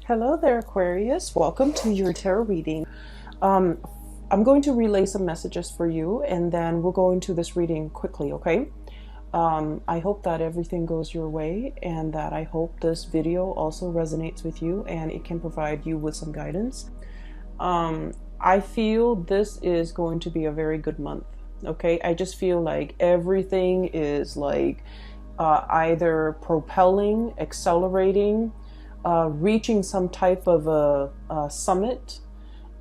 Hello there, Aquarius. Welcome to your tarot reading. Um, I'm going to relay some messages for you and then we'll go into this reading quickly, okay? I hope that everything goes your way and that I hope this video also resonates with you and it can provide you with some guidance. I feel this is going to be a very good month, okay? I just feel like everything is like either propelling, accelerating, reaching some type of a summit,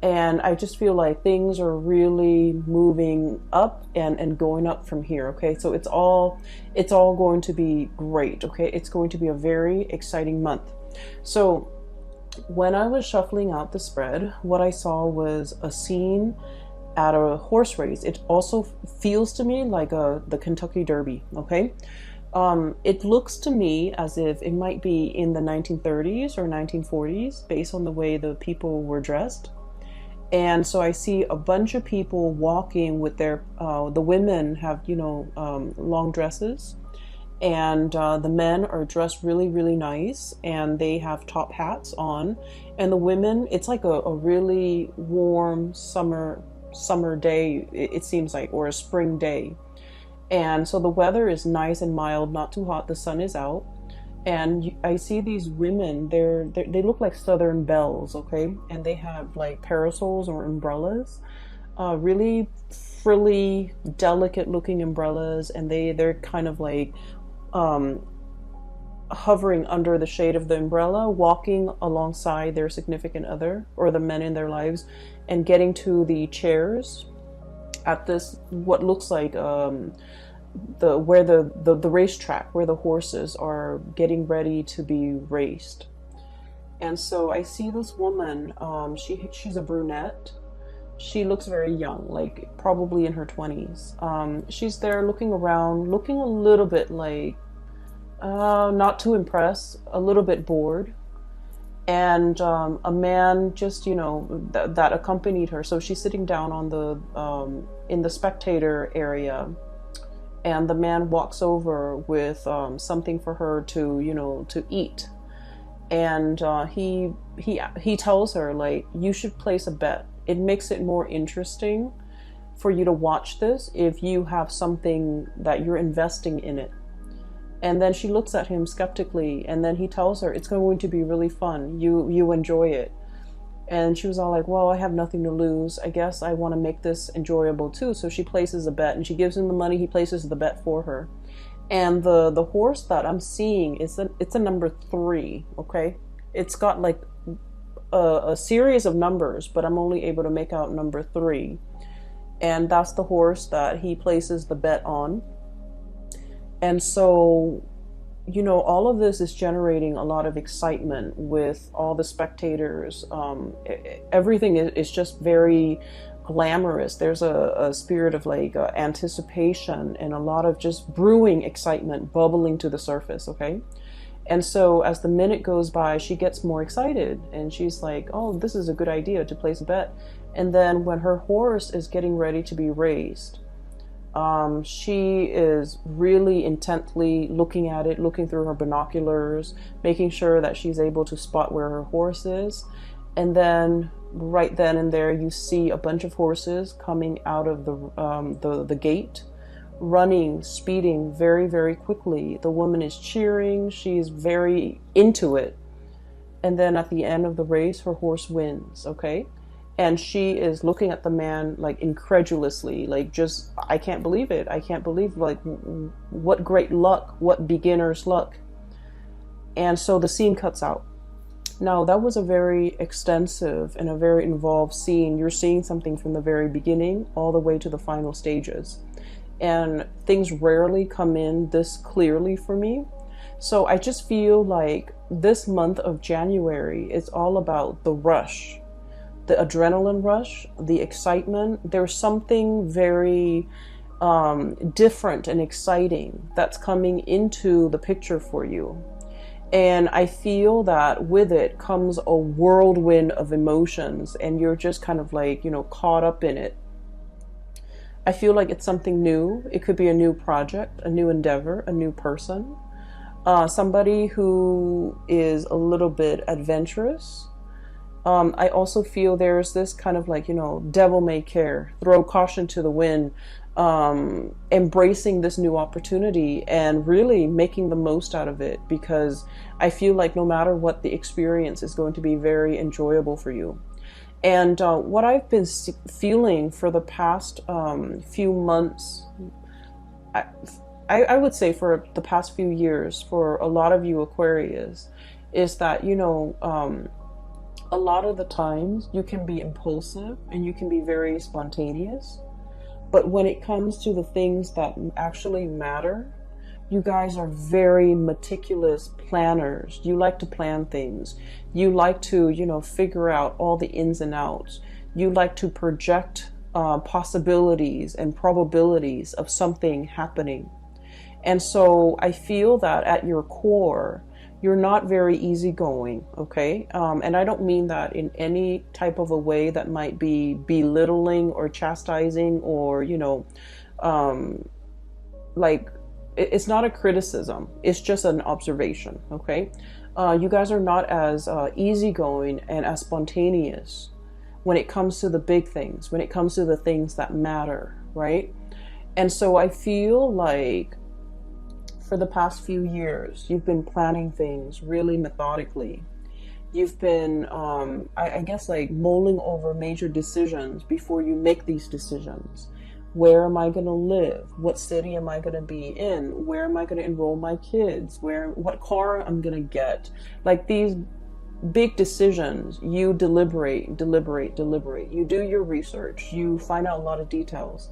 and I just feel like things are really moving up and going up from here. Okay, so it's all going to be great. Okay, it's going to be a very exciting month. So when I was shuffling out the spread, what I saw was a scene at a horse race. It also feels to me like the Kentucky Derby. Okay. It looks to me as if it might be in the 1930s or 1940s based on the way the people were dressed. And so I see a bunch of people walking with their, the women have, long dresses, and the men are dressed really, really nice, and they have top hats on. And the women, it's like a really warm summer day, it seems like, or a spring day. And so the weather is nice and mild, not too hot. The sun is out, and I see these women. They look like Southern belles, okay? And they have like parasols or umbrellas, really frilly, delicate-looking umbrellas, and they're kind of like hovering under the shade of the umbrella, walking alongside their significant other or the men in their lives, and getting to the chairs at this what looks like the racetrack where the horses are getting ready to be raced. And so I see this woman, she's a brunette. She looks very young, like probably in her 20s. She's there looking around, looking a little bit like not too impressed, a little bit bored. And a man just, that accompanied her. So she's sitting down on the in the spectator area, and the man walks over with something for her to, to eat. And he tells her, like, you should place a bet. It makes it more interesting for you to watch this if you have something that you're investing in it. And then she looks at him skeptically, and then he tells her it's going to be really fun. You enjoy it. And she was all like, well, I have nothing to lose. I guess I want to make this enjoyable too. So she places a bet, and she gives him the money. He places the bet for her. And the horse that I'm seeing it's a number 3. Okay, it's got like a series of numbers, but I'm only able to make out number 3, and that's the horse that he places the bet on. And so, all of this is generating a lot of excitement with all the spectators. Everything is just very glamorous. There's a spirit of like anticipation and a lot of just brewing excitement bubbling to the surface, okay? And so as the minute goes by, she gets more excited, and she's like, oh, this is a good idea to place a bet. And then when her horse is getting ready to be raised, she is really intently looking at it, looking through her binoculars, making sure that she's able to spot where her horse is. And then right then and there, you see a bunch of horses coming out of the gate, running, speeding very, very quickly. The woman is cheering. She's very into it. And then at the end of the race, her horse wins, okay? And she is looking at the man like incredulously, like just, I can't believe it. I can't believe, like, what great luck, what beginner's luck. And so the scene cuts out. Now, that was a very extensive and a very involved scene. You're seeing something from the very beginning all the way to the final stages. And things rarely come in this clearly for me. So I just feel like this month of January is all about the rush. The adrenaline rush, the excitement. There's something very different and exciting that's coming into the picture for you. And I feel that with it comes a whirlwind of emotions, and you're just kind of like, caught up in it. I feel like it's something new. It could be a new project, a new endeavor, a new person. Somebody who is a little bit adventurous. I also feel there's this kind of like, devil may care, throw caution to the wind, embracing this new opportunity and really making the most out of it, because I feel like no matter what, the experience is going to be very enjoyable for you. And what I've been feeling for the past few months, I would say for the past few years, for a lot of you Aquarius, is that, a lot of the times you can be impulsive and you can be very spontaneous. But when it comes to the things that actually matter, you guys are very meticulous planners. You like to plan things. You like to, figure out all the ins and outs. You like to project possibilities and probabilities of something happening. And so I feel that at your core, you're not very easygoing, okay? And I don't mean that in any type of a way that might be belittling or chastising or, like, it's not a criticism. It's just an observation, okay? You guys are not as easygoing and as spontaneous when it comes to the big things, when it comes to the things that matter, right? And so I feel like for the past few years, you've been planning things really methodically. You've been, I guess, like mulling over major decisions before you make these decisions. Where am I going to live? What city am I going to be in? Where am I going to enroll my kids? What car I'm going to get? Like these big decisions, you deliberate. You do your research. You find out a lot of details.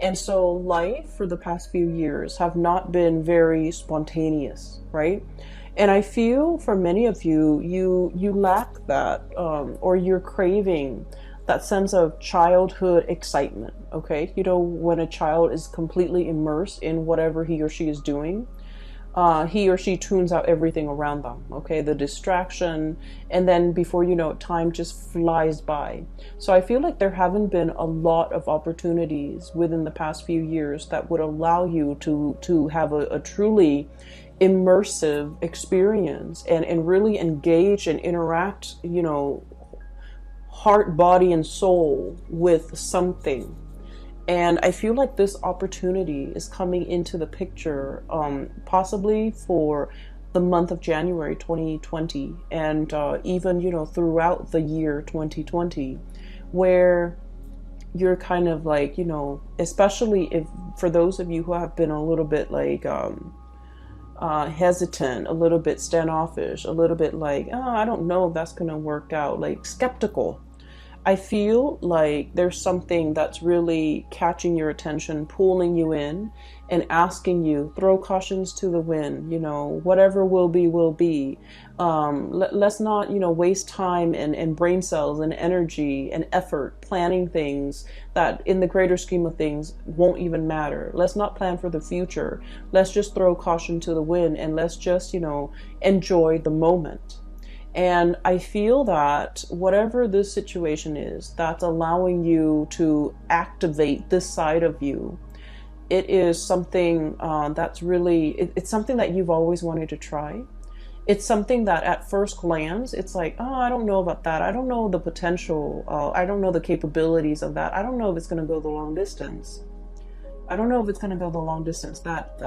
And so life for the past few years have not been very spontaneous, right? And I feel for many of you, you lack that, or you're craving that sense of childhood excitement, okay? When a child is completely immersed in whatever he or she is doing, he or she tunes out everything around them, okay? The distraction, and then before you know it, time just flies by. So I feel like there haven't been a lot of opportunities within the past few years that would allow you to have a truly immersive experience and really engage and interact, heart, body, and soul with something. And I feel like this opportunity is coming into the picture, possibly for the month of January 2020, and even, throughout the year 2020, where you're kind of like, especially if for those of you who have been a little bit like hesitant, a little bit standoffish, a little bit like, oh, I don't know if that's going to work out, like skeptical. I feel like there's something that's really catching your attention, pulling you in and asking you, throw cautions to the wind, whatever will be, will be. Let's not, waste time and brain cells and energy and effort planning things that in the greater scheme of things won't even matter. Let's not plan for the future. Let's just throw caution to the wind and let's just, enjoy the moment. And I feel that whatever this situation is that's allowing you to activate this side of you, it is something that's really, it's something that you've always wanted to try. It's something that at first glance, it's like, oh, I don't know about that. I don't know the potential. I don't know the capabilities of that. I don't know if it's going to go the long distance. I don't know if it's going to go the long distance. That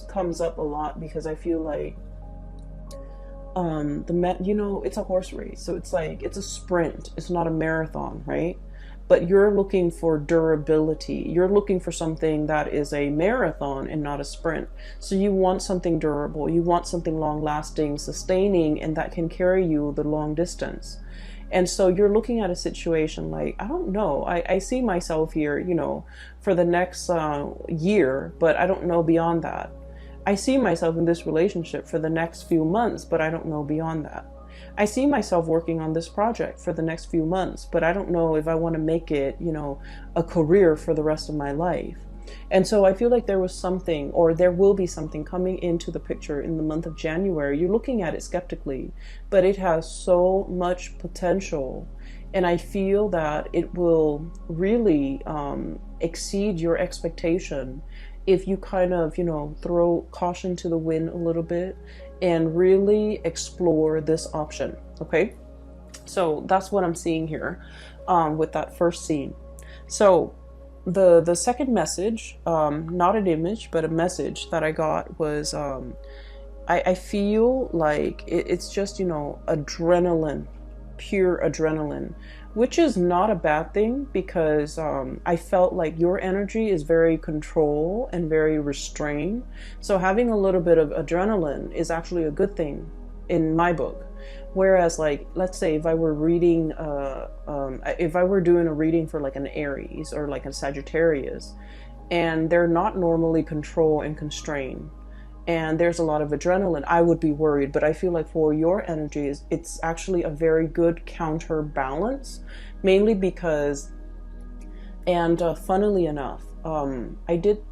comes up a lot because I feel like it's a horse race, so it's like it's a sprint, it's not a marathon, right? But you're looking for durability. You're looking for something that is a marathon and not a sprint. So you want something durable, you want something long lasting, sustaining, and that can carry you the long distance. And so you're looking at a situation like, I don't know, I see myself here, for the next year, but I don't know beyond that. I see myself in this relationship for the next few months, but I don't know beyond that. I see myself working on this project for the next few months, but I don't know if I want to make it, a career for the rest of my life. And so I feel like there was something, or there will be something coming into the picture in the month of January. You're looking at it skeptically, but it has so much potential. And I feel that it will really exceed your expectation if you kind of, you know, throw caution to the wind a little bit and really explore this option. Okay, so that's what I'm seeing here with that first scene. So the second message, not an image but a message that I got was I feel like it's just, you know, adrenaline, pure adrenaline, which is not a bad thing, because I felt like your energy is very control and very restrained. So having a little bit of adrenaline is actually a good thing in my book. Whereas, like, let's say if I were reading, if I were doing a reading for like an Aries or like a Sagittarius, and they're not normally control and constrained, and there's a lot of adrenaline, I would be worried. But I feel like for your energies, it's actually a very good counterbalance, mainly because, and funnily enough, I did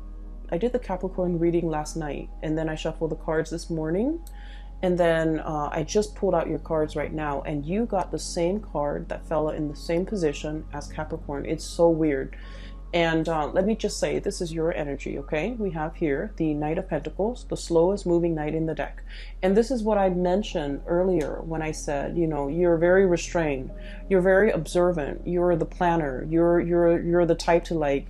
the Capricorn reading last night, and then I shuffled the cards this morning, and then I just pulled out your cards right now, and you got the same card that fell in the same position as Capricorn. It's so weird. And let me just say, this is your energy, okay? We have here the Knight of Pentacles, the slowest moving knight in the deck. And this is what I mentioned earlier when I said, you know, you're very restrained, you're very observant, you're the planner, you're the type to, like,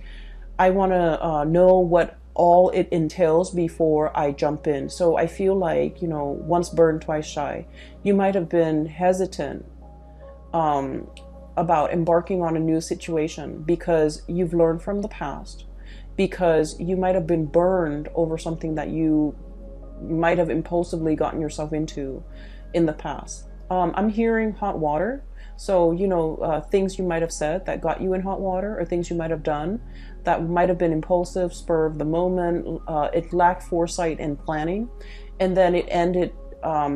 I want to know what all it entails before I jump in. So I feel like, you know, once burned, twice shy. You might have been hesitant about embarking on a new situation because you've learned from the past, because you might have been burned over something that you might have impulsively gotten yourself into in the past. I'm hearing hot water. So, you know, things you might have said that got you in hot water, or things you might have done that might have been impulsive, spur of the moment. It lacked foresight and planning. And then it ended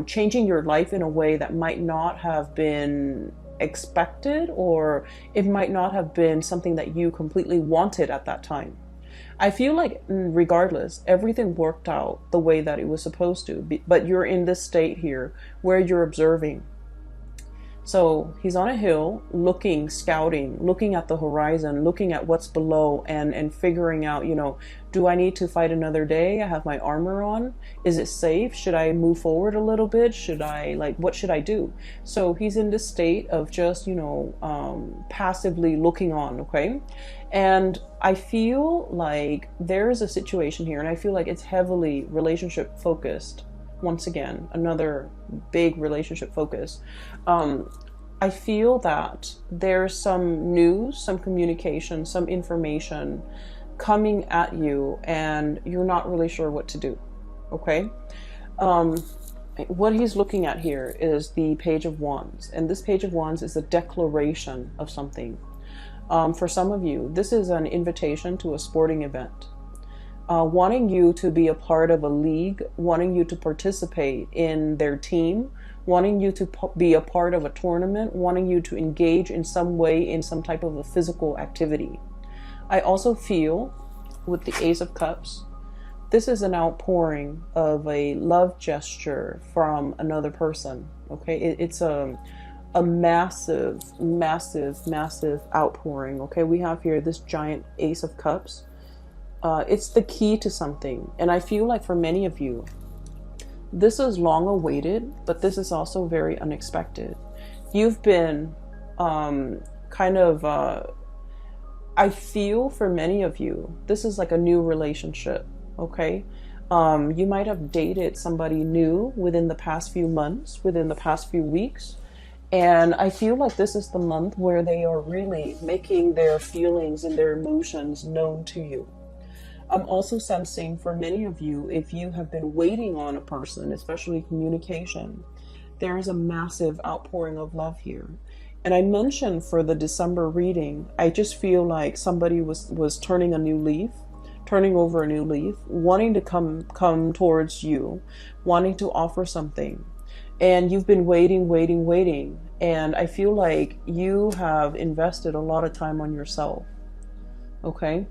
changing your life in a way that might not have been expected, or it might not have been something that you completely wanted at that time. I feel like regardless, everything worked out the way that it was supposed to, but you're in this state here where you're observing. So he's on a hill looking, scouting, looking at the horizon, looking at what's below, and figuring out, you know, do I need to fight another day? I have my armor on. Is it safe? Should I move forward a little bit? Should I, like, what should I do? So he's in this state of just, you know, passively looking on, okay? And I feel like there's a situation here, and I feel like it's heavily relationship focused. Once again, another big relationship focus. I feel that there's some news, some communication, some information coming at you, and you're not really sure what to do. Okay? What he's looking at here is the Page of Wands, and this Page of Wands is a declaration of something. For some of you, this is an invitation to a sporting event. Wanting you to be a part of a league, wanting you to participate in their team, wanting you to be a part of a tournament, wanting you to engage in some way in some type of a physical activity. I also feel with the Ace of Cups, this is an outpouring of a love gesture from another person. Okay, it's a massive, massive, massive outpouring. Okay, we have here this giant Ace of Cups. It's the key to something. And I feel like for many of you, this is long awaited, but this is also very unexpected. You've been I feel for many of you, this is like a new relationship, okay? You might have dated somebody new within the past few months, within the past few weeks. And I feel like this is the month where they are really making their feelings and their emotions known to you. I'm also sensing for many of you, if you have been waiting on a person, especially communication, there is a massive outpouring of love here. And I mentioned for the December reading, I just feel like somebody was turning a new leaf, turning over a new leaf, wanting to come towards you, wanting to offer something. And you've been waiting. And I feel like you have invested a lot of time on yourself. Okay?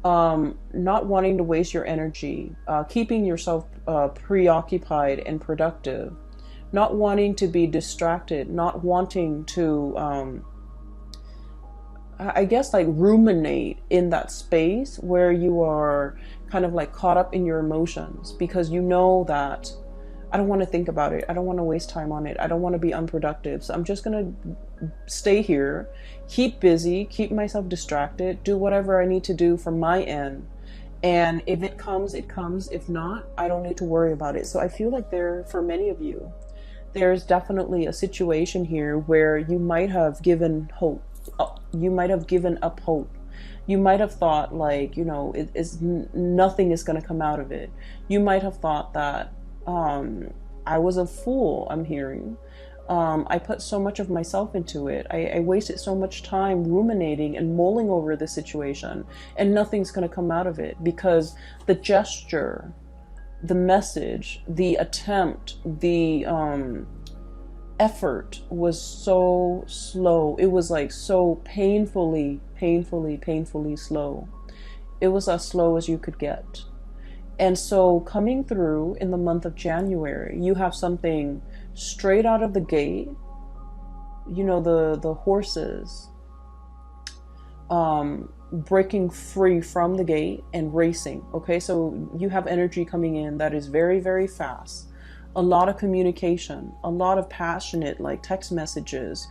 Not wanting to waste your energy, keeping yourself preoccupied and productive, not wanting to be distracted, not wanting to I guess, like ruminate in that space where you are kind of like caught up in your emotions, because you know that I don't want to think about it. I don't want to waste time on it. I don't want to be unproductive. So I'm just going to stay here, keep busy, keep myself distracted, do whatever I need to do from my end. And if it comes, it comes. If not, I don't need to worry about it. So I feel like for many of you, there's definitely a situation here where you might have given hope. You might have given up hope. You might have thought like, nothing is going to come out of it. You might have thought that I was a fool, I'm hearing. I put so much of myself into it. I wasted so much time ruminating and mulling over the situation, and nothing's going to come out of it, because the gesture, the message, the attempt, the effort was so slow. It was like so painfully slow. It was as slow as you could get. And so coming through in the month of January, you have something straight out of the gate. The horses breaking free from the gate and racing. Okay, so you have energy coming in that is very, very fast. A lot of communication, a lot of passionate like text messages,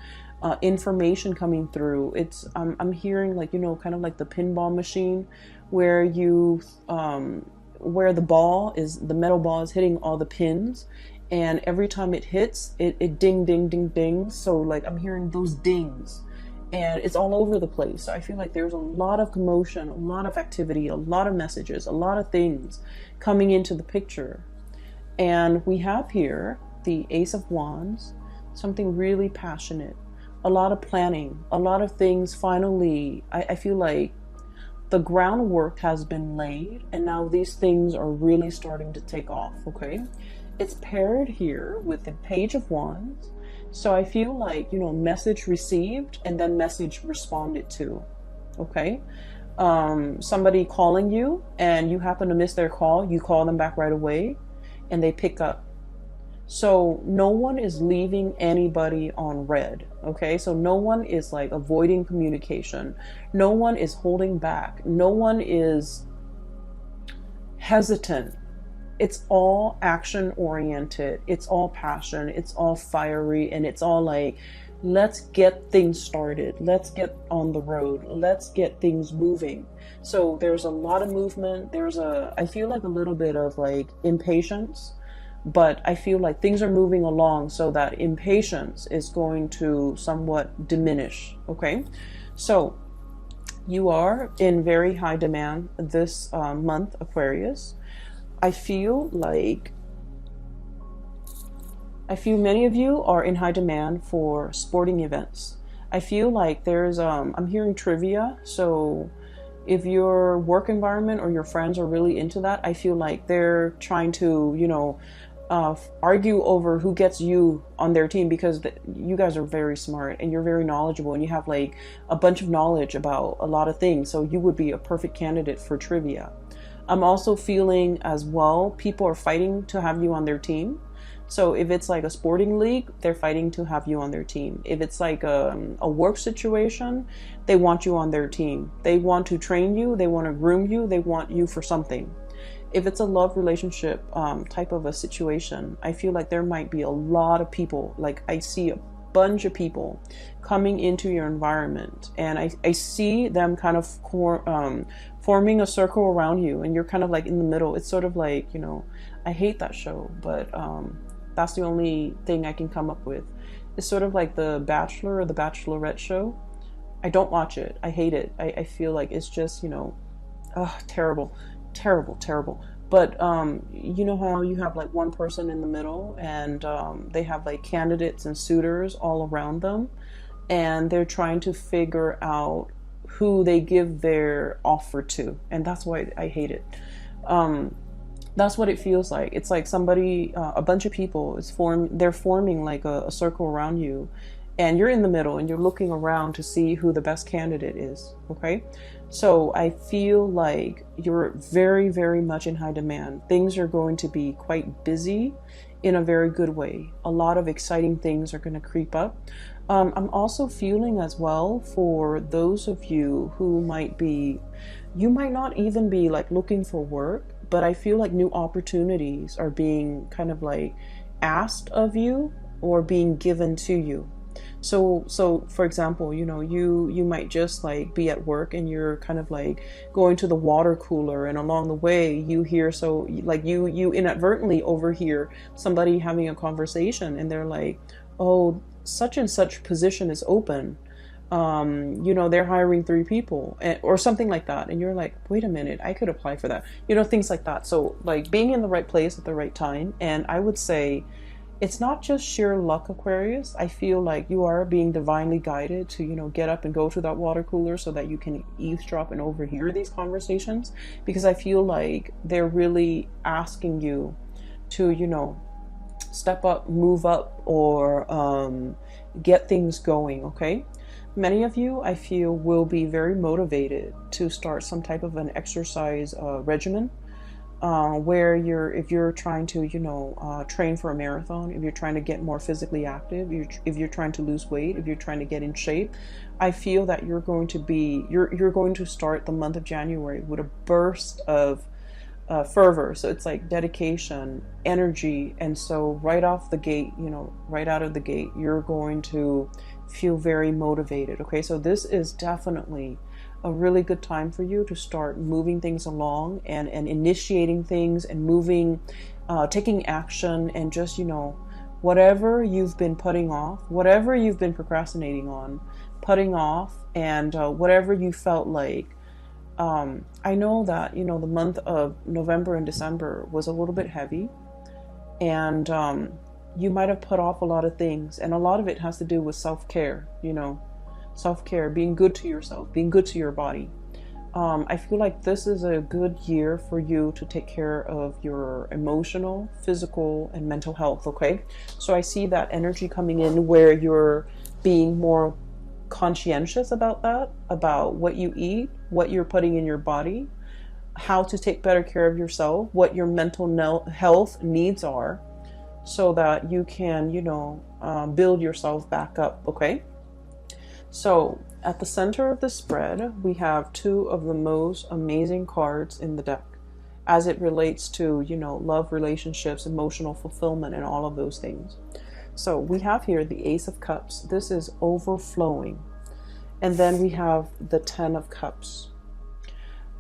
information coming through. It's I'm hearing like, kind of like the pinball machine where where the metal ball is hitting all the pins, and every time it hits, it ding ding ding ding. So like I'm hearing those dings, and it's all over the place. So I feel like there's a lot of commotion, a lot of activity, a lot of messages, a lot of things coming into the picture. And we have here the Ace of Wands, something really passionate, a lot of planning, a lot of things. Finally, I feel like the groundwork has been laid, and now these things are really starting to take off. Okay, it's paired here with the Page of Wands. So I feel like, message received and then message responded to. Okay, somebody calling you and you happen to miss their call, you call them back right away and they pick up. So no one is leaving anybody on red. Okay, so no one is like avoiding communication. No one is holding back. No one is hesitant. It's all action oriented. It's all passion. It's all fiery. And it's all like, let's get things started. Let's get on the road. Let's get things moving. So there's a lot of movement. I feel like a little bit of like impatience, but I feel like things are moving along, so that impatience is going to somewhat diminish. Okay, so you are in very high demand this month, Aquarius. I feel many of you are in high demand for sporting events. I feel like there's I'm hearing trivia. So if your work environment or your friends are really into that, I feel like they're trying to, argue over who gets you on their team, because you guys are very smart and you're very knowledgeable and you have like a bunch of knowledge about a lot of things. So you would be a perfect candidate for trivia. I'm also feeling as well, people are fighting to have you on their team. So if it's like a sporting league, they're fighting to have you on their team. If it's like a work situation, they want you on their team. They want to train you. They want to groom you. They want you for something. If it's a love relationship type of a situation, I feel like there might be a lot of people. Like I see a bunch of people coming into your environment, and I see them kind of forming a circle around you, and you're kind of like in the middle. It's sort of like, I hate that show, but that's the only thing I can come up with. It's sort of like The Bachelor or The Bachelorette show. I don't watch it. I hate it. I feel like it's just, terrible. But you know how you have like one person in the middle, and they have like candidates and suitors all around them, and they're trying to figure out who they give their offer to, and that's why I hate it. That's what it feels like. It's like somebody, a bunch of people they're forming like a circle around you, and you're in the middle and you're looking around to see who the best candidate is. Okay, so I feel like you're very, very much in high demand. Things are going to be quite busy in a very good way. A lot of exciting things are going to creep up. I'm also feeling as well for those of you who might be, you might not even be like looking for work, but I feel like new opportunities are being kind of like asked of you or being given to you. So for example, you might just like be at work and you're kind of like going to the water cooler, and along the way you hear, so like you inadvertently overhear somebody having a conversation, and they're like, oh, such and such position is open. They're hiring 3 people, or something like that. And you're like, wait a minute, I could apply for that. Things like that. So like being in the right place at the right time. And I would say it's not just sheer luck, Aquarius. I feel like you are being divinely guided to, get up and go to that water cooler so that you can eavesdrop and overhear these conversations, because I feel like they're really asking you to, step up, move up, or get things going, okay? Many of you, I feel, will be very motivated to start some type of an exercise regimen, where if you're trying to, train for a marathon, if you're trying to get more physically active, if you're trying to lose weight, if you're trying to get in shape, I feel that you're going to start the month of January with a burst of fervor. So it's like dedication, energy. And so right off the gate, right out of the gate, you're going to feel very motivated. Okay, so this is definitely a really good time for you to start moving things along and initiating things and moving, taking action, and just, whatever you've been putting off, whatever you've been procrastinating on, putting off, and whatever you felt like. I know that, the month of November and December was a little bit heavy, and you might have put off a lot of things, and a lot of it has to do with self-care, self-care, being good to yourself, being good to your body. I feel like this is a good year for you to take care of your emotional, physical, and mental health, okay? So I see that energy coming in where you're being more conscientious about that, about what you eat, what you're putting in your body, how to take better care of yourself, what your mental health needs are, so that you can, build yourself back up, okay? So at the center of the spread, we have 2 of the most amazing cards in the deck as it relates to, love, relationships, emotional fulfillment, and all of those things. So we have here the Ace of Cups. This is overflowing. And then we have the 10 of Cups.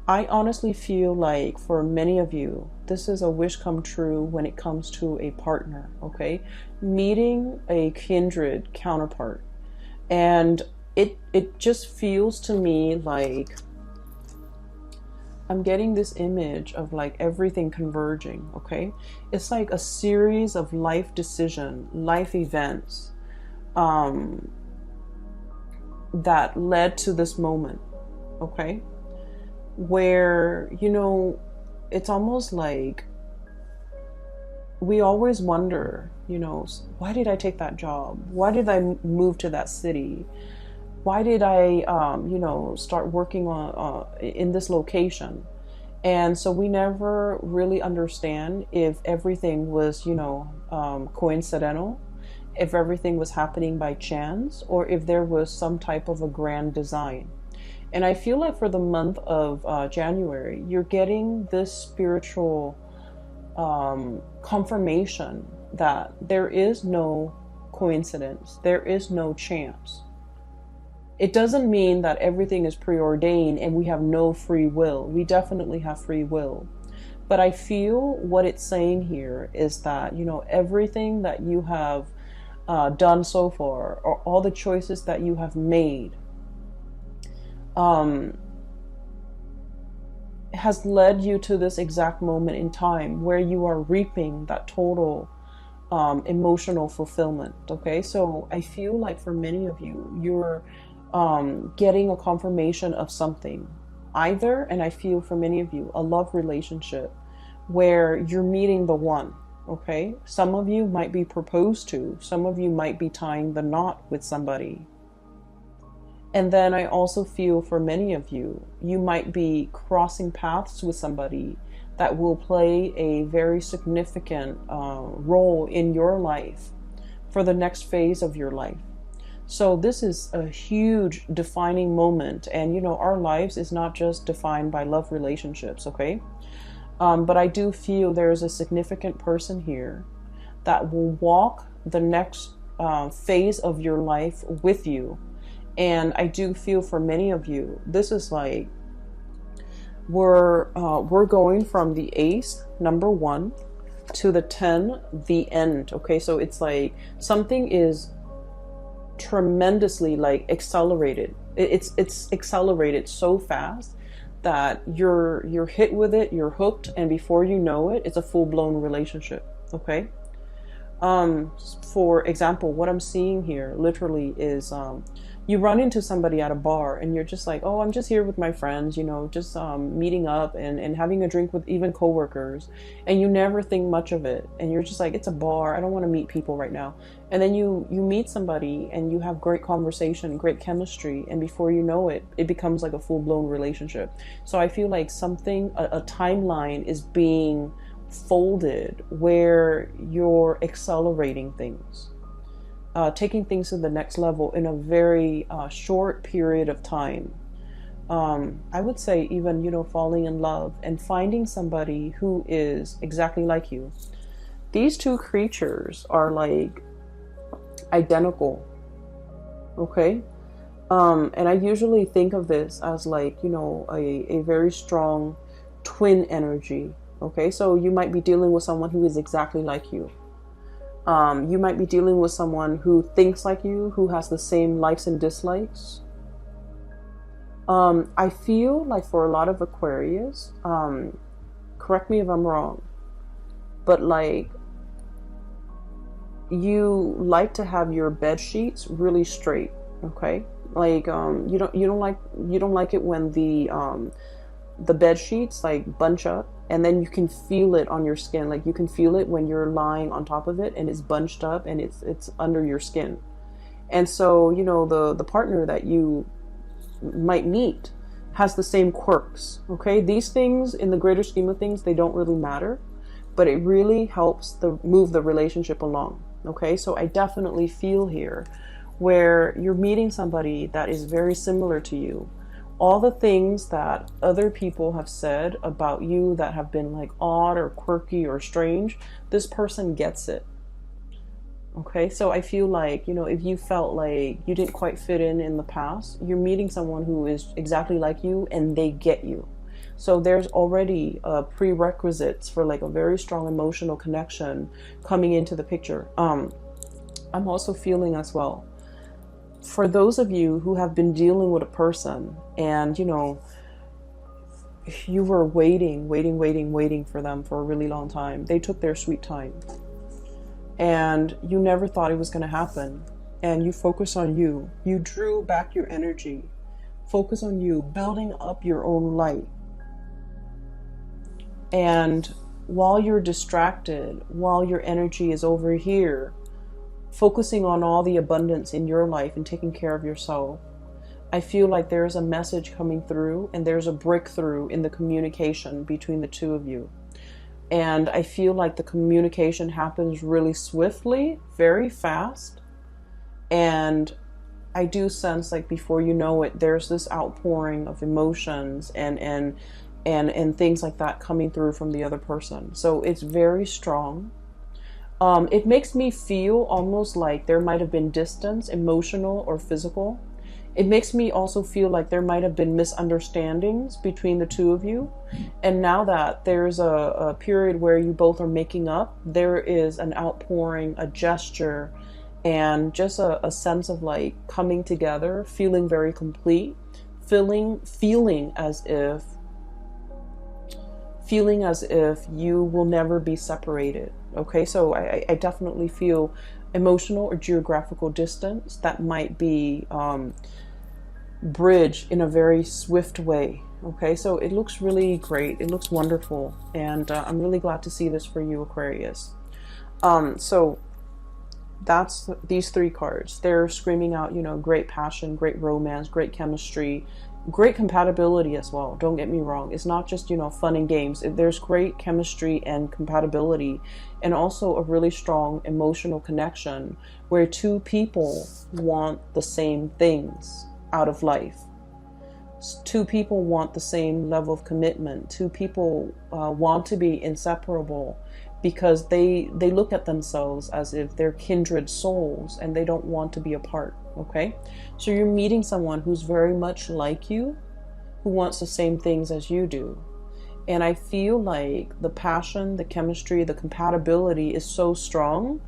I honestly feel like for many of you, this is a wish come true when it comes to a partner, okay? Meeting a kindred counterpart. And it just feels to me like I'm getting this image of like everything converging, okay? It's like a series of life decisions, life events that led to this moment, okay? Where, it's almost like we always wonder, why did I take that job? Why did I move to that city? Why did I, start working on in this location? And so we never really understand if everything was, coincidental, if everything was happening by chance, or if there was some type of a grand design. And I feel like for the month of January, you're getting this spiritual confirmation that there is no coincidence, there is no chance. It doesn't mean that everything is preordained and we have no free will. We definitely have free will. But I feel what it's saying here is that, everything that you have done so far, or all the choices that you have made, has led you to this exact moment in time where you are reaping that total emotional fulfillment, okay? So I feel like for many of you, you're getting a confirmation of something, either, and I feel for many of you, a love relationship where you're meeting the one, okay? Some of you might be proposed to, some of you might be tying the knot with somebody. And then I also feel for many of you, you might be crossing paths with somebody that will play a very significant role in your life for the next phase of your life. So this is a huge defining moment. And, you know, our lives is not just defined by love relationships, okay? But I do feel there is a significant person here that will walk the next phase of your life with you. And I do feel for many of you, this is like, we're going from the ace, number 1, to the 10, the end. Okay, so it's like something is tremendously like accelerated. It's accelerated so fast that you're hit with it, you're hooked, and before you know it, it's a full-blown relationship. Okay. For example, what I'm seeing here literally is you run into somebody at a bar and you're just like, oh, I'm just here with my friends, you know, just meeting up and having a drink with even coworkers, and you never think much of it, and you're just like, it's a bar, I don't want to meet people right now. And then you meet somebody and you have great conversation, great chemistry, and before you know it, it becomes like a full-blown relationship. So I feel like something, a timeline is being folded where you're accelerating things, taking things to the next level in a very short period of time. I would say even, you know, falling in love and finding somebody who is exactly like you. These two creatures are like identical. Okay. And I usually think of this as like, you know, a very strong twin energy. Okay, so you might be dealing with someone who is exactly like you. You might be dealing with someone who thinks like you, who has the same likes and dislikes. I feel like for a lot of Aquarius, correct me if I'm wrong, but like you like to have your bed sheets really straight. Okay, like you don't like it when the bed sheets like bunch up, and then you can feel it on your skin. Like you can feel it when you're lying on top of it and it's bunched up and it's under your skin. And so, you know, the partner that you might meet has the same quirks. Okay, these things in the greater scheme of things, they don't really matter, but it really helps move the relationship along. Okay, so I definitely feel here where you're meeting somebody that is very similar to you. All the things that other people have said about you that have been like odd or quirky or strange, this person gets it. Okay, so I feel like, you know, if you felt like you didn't quite fit in the past, you're meeting someone who is exactly like you and they get you. So there's already prerequisites for like a very strong emotional connection coming into the picture. I'm also feeling as well, for those of you who have been dealing with a person and, you know, you were waiting for them for a really long time. They took their sweet time and you never thought it was going to happen. And you focus on you. You drew back your energy. Focus on you, building up your own light. And while you're distracted, while your energy is over here, focusing on all the abundance in your life and taking care of yourself, I feel like there's a message coming through and there's a breakthrough in the communication between the two of you. And I feel like the communication happens really swiftly, very fast. And I do sense like before you know it, there's this outpouring of emotions and things like that coming through from the other person. So it's very strong. It makes me feel almost like there might have been distance, emotional or physical. It makes me also feel like there might have been misunderstandings between the two of you. And now that there's a period where you both are making up, there is an outpouring, a gesture, and just a sense of like coming together, feeling very complete, feeling as if you will never be separated. Okay, so I definitely feel emotional or geographical distance that might be bridged in a very swift way. Okay, so it looks really great. It looks wonderful. And I'm really glad to see this for you, Aquarius. So that's these three cards. They're screaming out, you know, great passion, great romance, great chemistry, Great compatibility as well. Don't get me wrong. It's not just, fun and games. There's great chemistry and compatibility, and also a really strong emotional connection where two people want the same things out of life. Two people want the same level of commitment. Two people want to be inseparable because they look at themselves as if they're kindred souls and they don't want to be apart. Okay, so you're meeting someone who's very much like you, who wants the same things as you do. And I feel like the passion, the chemistry, the compatibility is so strong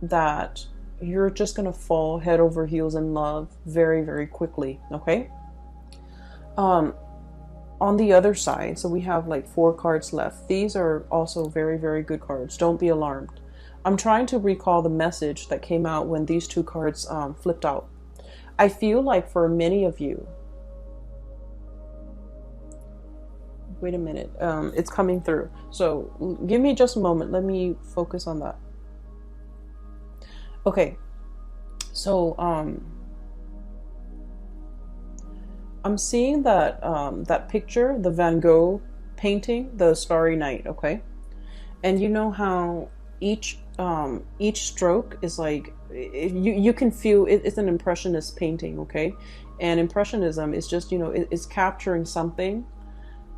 that you're just going to fall head over heels in love very, very quickly. Okay. On the other side, so we have like 4 cards left. These are also very, very good cards. Don't be alarmed. I'm trying to recall the message that came out when these 2 cards flipped out. I feel like for many of you, wait a minute, it's coming through. So give me just a moment. Let me focus on that. Okay, so I'm seeing that that picture, the Van Gogh painting, the Starry Night. Okay, and you know how each stroke is like, you can feel it's an impressionist painting. Okay, and impressionism is just, it's capturing something.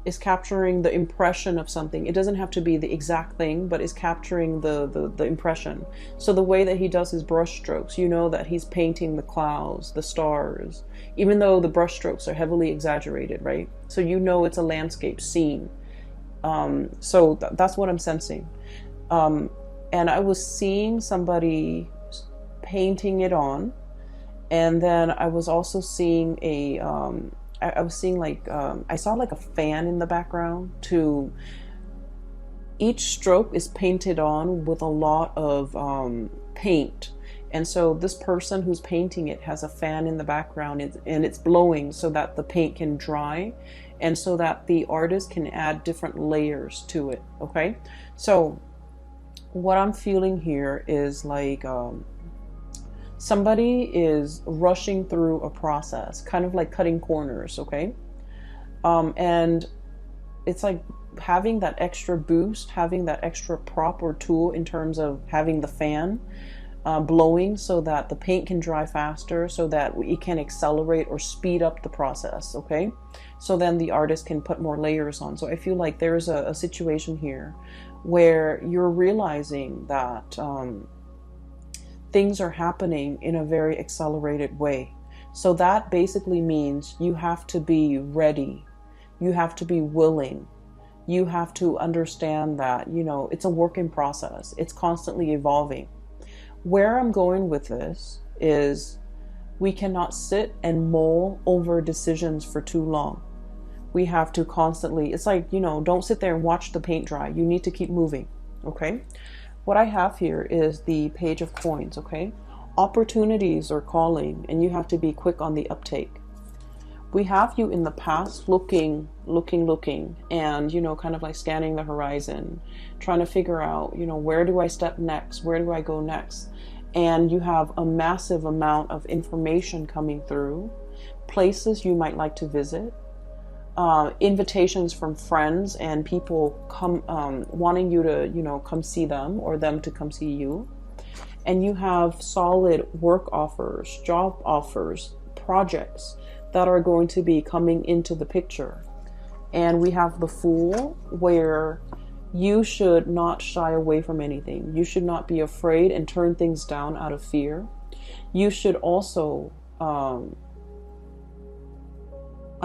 Is capturing the impression of something. It doesn't have to be the exact thing, but it's capturing the impression. So the way that he does his brush strokes, that he's painting the clouds, the stars, even though the brush strokes are heavily exaggerated, right? So it's a landscape scene. So that's what I'm sensing. And I was seeing somebody painting it on, and then I was also seeing I was seeing I saw like a fan in the background. Each stroke is painted on with a lot of paint. And so this person who's painting it has a fan in the background, and it's blowing so that the paint can dry and so that the artist can add different layers to it. Okay. So what I'm feeling here is like, somebody is rushing through a process, kind of like cutting corners, okay? And it's like having that extra boost, having that extra prop or tool in terms of having the fan blowing so that the paint can dry faster, so that it can accelerate or speed up the process, okay? So then the artist can put more layers on. So I feel like there's a situation here where you're realizing that things are happening in a very accelerated way. So that basically means you have to be ready. You have to be willing. You have to understand that, it's a work in process. It's constantly evolving. Where I'm going with this is we cannot sit and mull over decisions for too long. We have to constantly, it's like, don't sit there and watch the paint dry. You need to keep moving, okay? What I have here is the Page of Coins, okay? Opportunities are calling, and you have to be quick on the uptake. We have you in the past looking, and, kind of like scanning the horizon, trying to figure out, where do I step next? Where do I go next? And you have a massive amount of information coming through, places you might like to visit, invitations from friends and people wanting you to, come see them or them to come see you. And you have solid work offers, job offers, projects that are going to be coming into the picture. And we have the Fool, where you should not shy away from anything. You should not be afraid and turn things down out of fear. You should also, I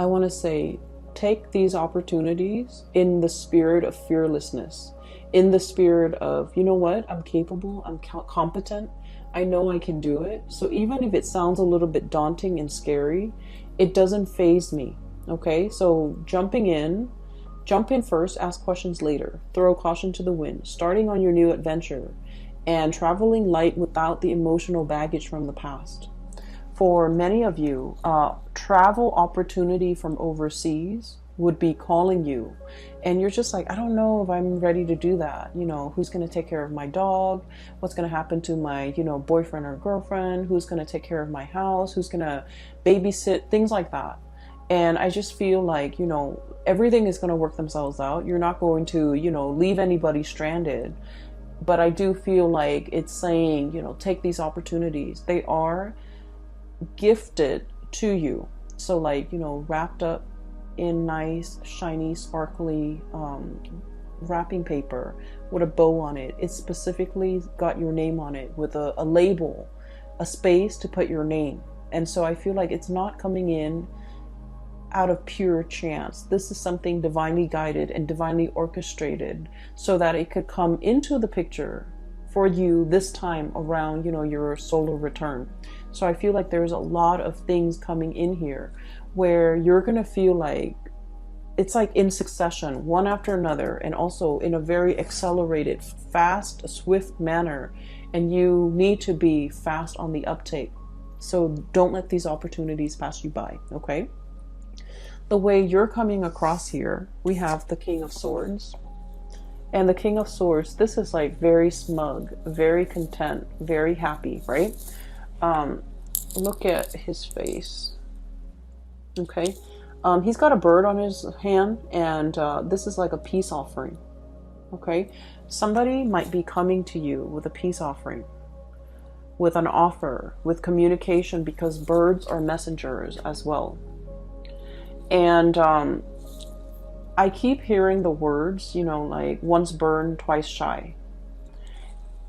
want to say, take these opportunities in the spirit of fearlessness, in the spirit of, you know what, I'm capable, I'm competent, I know I can do it. So even if it sounds a little bit daunting and scary, it doesn't faze me, okay? So jump in first, ask questions later, throw caution to the wind, starting on your new adventure, and traveling light without the emotional baggage from the past. For many of you, travel opportunity from overseas would be calling you, and you're just like, I don't know if I'm ready to do that. Who's going to take care of my dog? What's going to happen to my, boyfriend or girlfriend? Who's going to take care of my house? Who's going to babysit? Things like that. And I just feel like, you know, everything is going to work themselves out. You're not going to, you know, leave anybody stranded. But I do feel like it's saying, you know, take these opportunities. They are gifted to you. So like, you know, wrapped up in nice, shiny, sparkly wrapping paper with a bow on it. It's specifically got your name on it with a label, a space to put your name. And so I feel like it's not coming in out of pure chance. This is something divinely guided and divinely orchestrated so that it could come into the picture for you this time around, you know, your solar return. So I feel like there's a lot of things coming in here where you're going to feel like it's like in succession, one after another, and also in a very accelerated, fast, swift manner. And you need to be fast on the uptake. So don't let these opportunities pass you by, okay? The way you're coming across here, we have the King of Swords. And the King of Swords, this is like very smug, very content, very happy, right? Look at his face. Okay. He's got a bird on his hand, and this is like a peace offering. Okay. Somebody might be coming to you with a peace offering, with an offer, with communication, because birds are messengers as well. And I keep hearing the words, you know, like once burned, twice shy.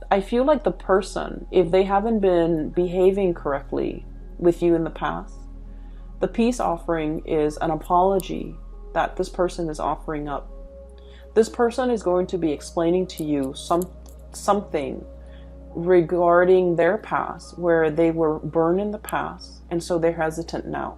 I feel like the person, if they haven't been behaving correctly with you in the past, the peace offering is an apology that this person is offering up. This person is going to be explaining to you something regarding their past, where they were burned in the past, and so they're hesitant now.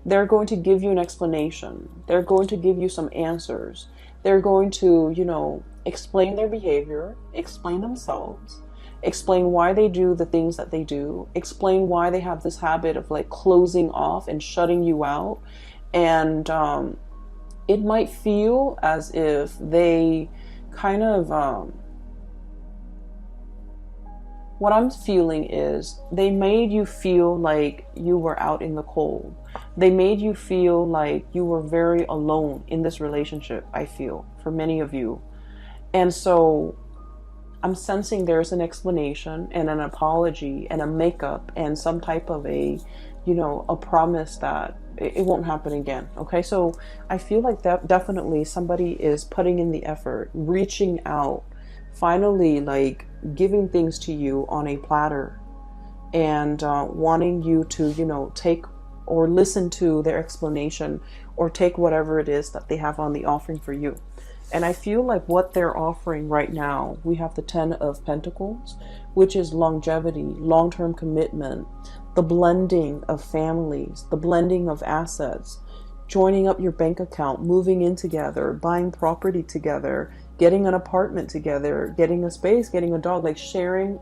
They're going to give you an explanation. They're going to give you some answers. They're going to, you know, explain their behavior, explain themselves, explain why they do the things that they do, explain why they have this habit of like closing off and shutting you out. And it might feel as if they kind of, what I'm feeling is they made you feel like you were out in the cold. They made you feel like you were very alone in this relationship, I feel, for many of you. And so I'm sensing there's an explanation and an apology and a makeup and some type of a, you know, a promise that it won't happen again. Okay, so I feel like that definitely somebody is putting in the effort, reaching out, finally like giving things to you on a platter, and wanting you to, you know, take or listen to their explanation or take whatever it is that they have on the offering for you. And I feel like what they're offering right now, we have the 10 of Pentacles, which is longevity, long-term commitment, the blending of families, the blending of assets, joining up your bank account, moving in together, buying property together, getting an apartment together, getting a space, getting a dog, like sharing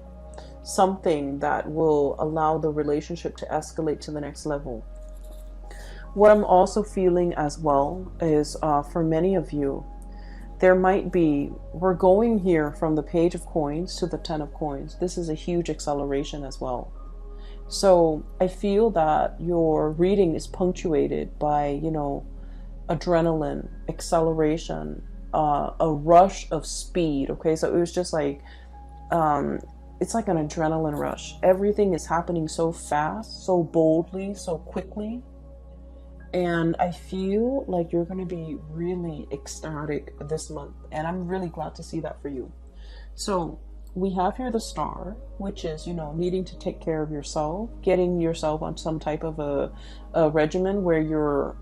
something that will allow the relationship to escalate to the next level. What I'm also feeling as well is for many of you, there might be, we're going here from the Page of Coins to the 10 of Coins. This is a huge acceleration as well. So I feel that your reading is punctuated by, you know, adrenaline, acceleration, a rush of speed. Okay, so it was just like, it's like an adrenaline rush. Everything is happening so fast, so boldly, so quickly. And I feel like you're going to be really ecstatic this month. And I'm really glad to see that for you. So we have here the Star, which is, you know, needing to take care of yourself, getting yourself on some type of a regimen where you're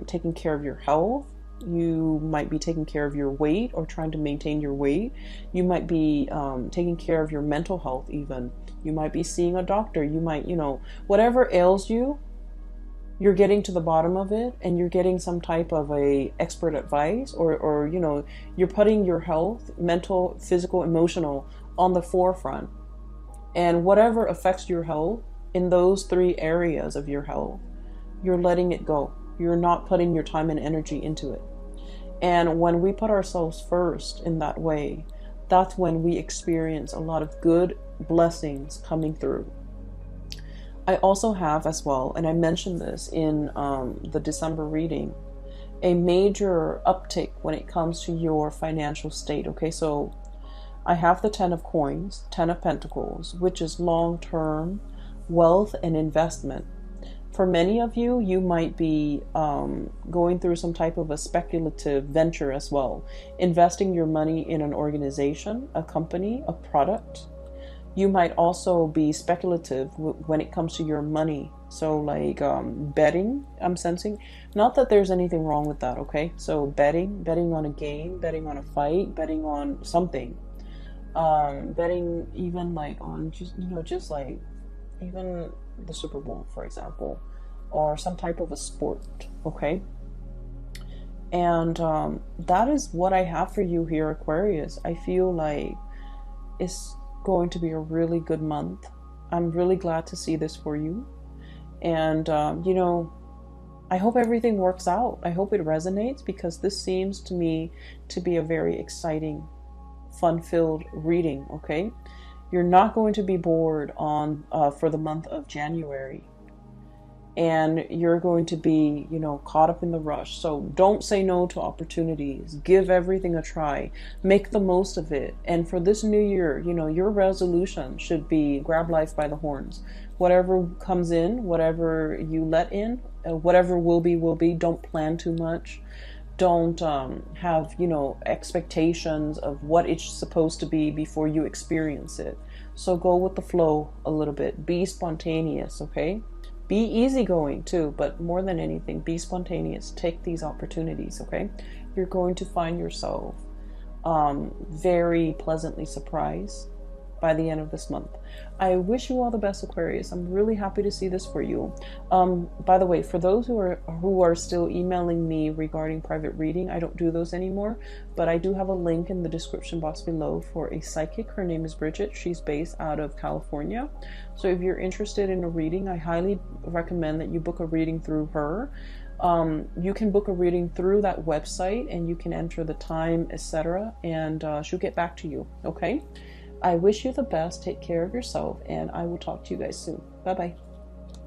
taking care of your health. You might be taking care of your weight or trying to maintain your weight. You might be taking care of your mental health even. You might be seeing a doctor. You might, you know, whatever ails you, you're getting to the bottom of it, and you're getting some type of a expert advice, or you know, you're putting your health, mental, physical, emotional, on the forefront. And whatever affects your health in those 3 areas of your health, you're letting it go. You're not putting your time and energy into it. And when we put ourselves first in that way, that's when we experience a lot of good blessings coming through. I also have as well, and I mentioned this in the December reading, a major uptick when it comes to your financial state. Okay, so I have the 10 of coins, 10 of pentacles, which is long-term wealth and investment. For many of you, you might be going through some type of a speculative venture as well, investing your money in an organization, a company, a product. You might also be speculative when it comes to your money. So like betting, I'm sensing. Not that there's anything wrong with that, okay? So betting on a game, betting on a fight, betting on something. Betting even like on just like even the Super Bowl, for example, or some type of a sport, okay? And that is what I have for you here, Aquarius. I feel like it's going to be a really good month. I'm really glad to see this for you. And, I hope everything works out. I hope it resonates, because this seems to me to be a very exciting, fun-filled reading, okay? You're not going to be bored for the month of January. And you're going to be, caught up in the rush. So don't say no to opportunities. Give everything a try. Make the most of it. And for this new year, your resolution should be grab life by the horns. Whatever comes in, whatever you let in, whatever will be, will be. Don't plan too much. Don't have, expectations of what it's supposed to be before you experience it. So go with the flow a little bit. Be spontaneous, okay? Be easygoing too, but more than anything, be spontaneous. Take these opportunities, okay? You're going to find yourself very pleasantly surprised by the end of this month. I wish you all the best, Aquarius. I'm really happy to see this for you. By the way, for those who are still emailing me regarding private reading, I don't do those anymore, but I do have a link in the description box below for a psychic. Her name is Bridget. She's based out of California. So if you're interested in a reading, I highly recommend that you book a reading through her. You can book a reading through that website, and you can enter the time, etc., and she'll get back to you, okay? I wish you the best. Take care of yourself, and I will talk to you guys soon. Bye-bye.